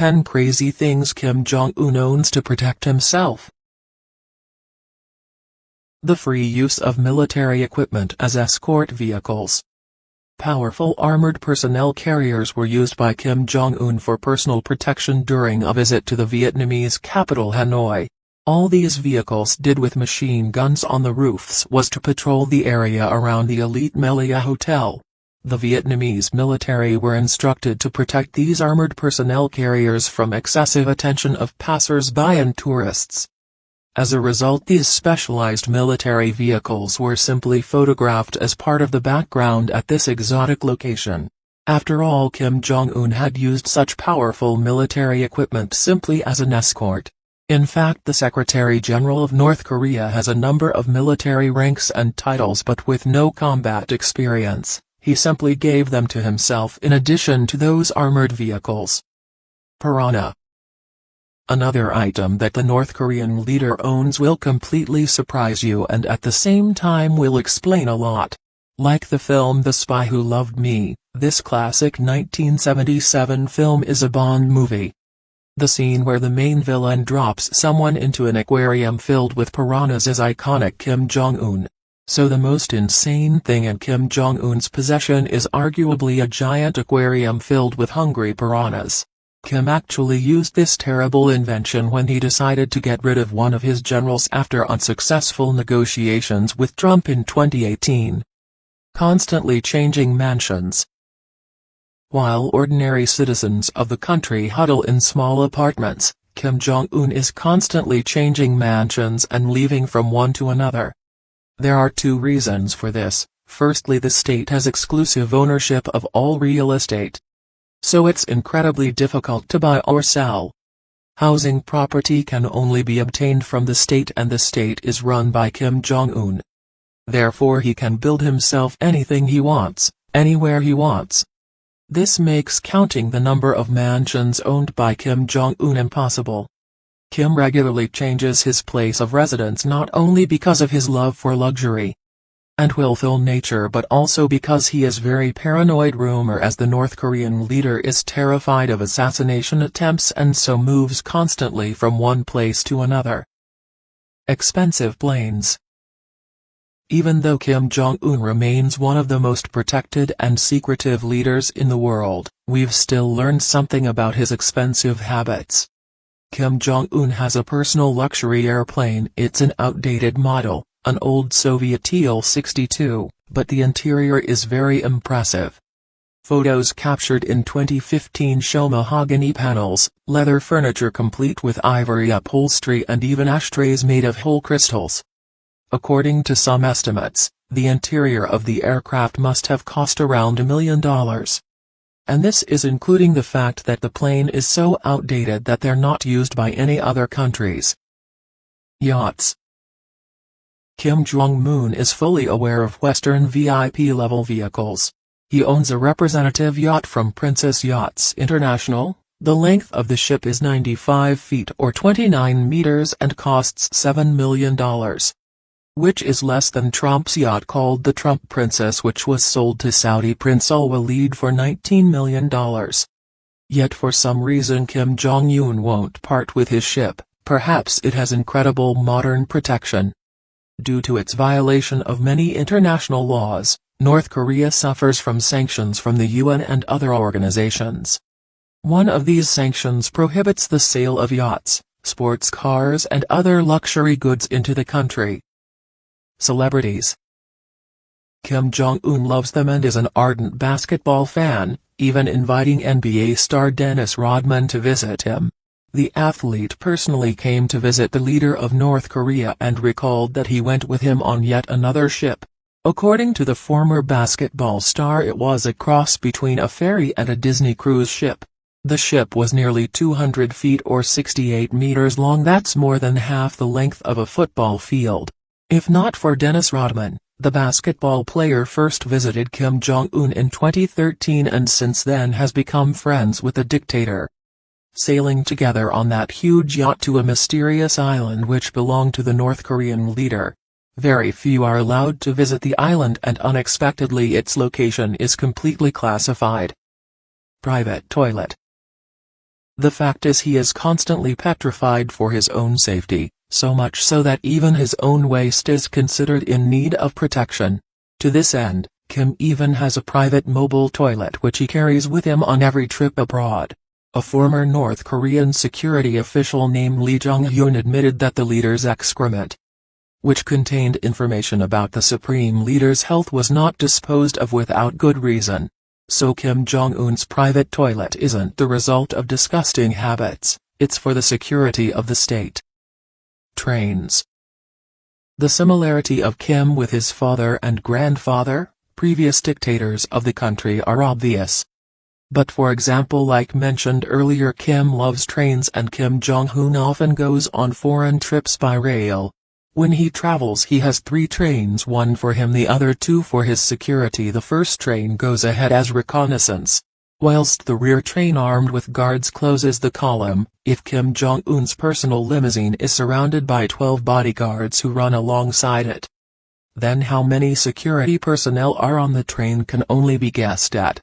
10 crazy things Kim Jong-un owns to protect himself. The free use of military equipment as escort vehicles. Powerful armored personnel carriers were used by Kim Jong-un for personal protection during a visit to the Vietnamese capital Hanoi. All these vehicles did with machine guns on the roofs was to patrol the area around the elite Melia Hotel. The Vietnamese military were instructed to protect these armored personnel carriers from excessive attention of passers-by and tourists. As a result, these specialized military vehicles were simply photographed as part of the background at this exotic location. After all, Kim Jong-un had used such powerful military equipment simply as an escort. In fact, the Secretary-General of North Korea has a number of military ranks and titles, but with no combat experience. He simply gave them to himself in addition to those armored vehicles. Piranha. Another item that the North Korean leader owns will completely surprise you and at the same time will explain a lot. Like the film The Spy Who Loved Me, this classic 1977 film is a Bond movie. The scene where the main villain drops someone into an aquarium filled with piranhas is iconic Kim Jong-un. So the most insane thing in Kim Jong-un's possession is arguably a giant aquarium filled with hungry piranhas. Kim actually used this terrible invention when he decided to get rid of one of his generals after unsuccessful negotiations with Trump in 2018. Constantly changing mansions. While ordinary citizens of the country huddle in small apartments, Kim Jong-un is constantly changing mansions and leaving from one to another. There are two reasons for this. Firstly, the state has exclusive ownership of all real estate. So it's incredibly difficult to buy or sell. Housing property can only be obtained from the state, and the state is run by Kim Jong-un. Therefore he can build himself anything he wants, anywhere he wants. This makes counting the number of mansions owned by Kim Jong-un impossible. Kim regularly changes his place of residence not only because of his love for luxury and willful nature, but also because he is very paranoid. Rumor as the North Korean leader is terrified of assassination attempts and so moves constantly from one place to another. Expensive planes. Even though Kim Jong-un remains one of the most protected and secretive leaders in the world, we've still learned something about his expensive habits. Kim Jong-un has a personal luxury airplane. It's an outdated model, an old Soviet Il-62, but the interior is very impressive. Photos captured in 2015 show mahogany panels, leather furniture complete with ivory upholstery and even ashtrays made of whole crystals. According to some estimates, the interior of the aircraft must have cost around $1 million. And this is including the fact that the plane is so outdated that they're not used by any other countries. Yachts. Kim Jong-un is fully aware of Western VIP-level vehicles. He owns a representative yacht from Princess Yachts International. The length of the ship is 95 feet or 29 meters and costs $7 million. Which is less than Trump's yacht called the Trump Princess, which was sold to Saudi Prince Al-Walid for $19 million. Yet for some reason Kim Jong-un won't part with his ship. Perhaps it has incredible modern protection. Due to its violation of many international laws, North Korea suffers from sanctions from the UN and other organizations. One of these sanctions prohibits the sale of yachts, sports cars and other luxury goods into the country. Celebrities. Kim Jong-un loves them and is an ardent basketball fan, even inviting NBA star Dennis Rodman to visit him. The athlete personally came to visit the leader of North Korea and recalled that he went with him on yet another ship. According to the former basketball star, it was a cross between a ferry and a Disney cruise ship. The ship was nearly 200 feet or 68 meters long. That's more than half the length of a football field. If not for Dennis Rodman, the basketball player first visited Kim Jong-un in 2013 and since then has become friends with the dictator. Sailing together on that huge yacht to a mysterious island which belonged to the North Korean leader. Very few are allowed to visit the island and unexpectedly its location is completely classified. Private toilet. The fact is he is constantly petrified for his own safety, so much so that even his own waist is considered in need of protection. To this end, Kim even has a private mobile toilet which he carries with him on every trip abroad. A former North Korean security official named Lee Jong-Un admitted that the leader's excrement, which contained information about the Supreme Leader's health, was not disposed of without good reason. So Kim Jong-un's private toilet isn't the result of disgusting habits, it's for the security of the state. Trains. The similarity of Kim with his father and grandfather, previous dictators of the country, are obvious. But for example, like mentioned earlier, Kim loves trains and Kim Jong-un often goes on foreign trips by rail. When he travels he has 3 trains, one for him, the other 2 for his security. The first train goes ahead as reconnaissance, whilst the rear train armed with guards closes the column. If Kim Jong-un's personal limousine is surrounded by 12 bodyguards who run alongside it, then how many security personnel are on the train can only be guessed at.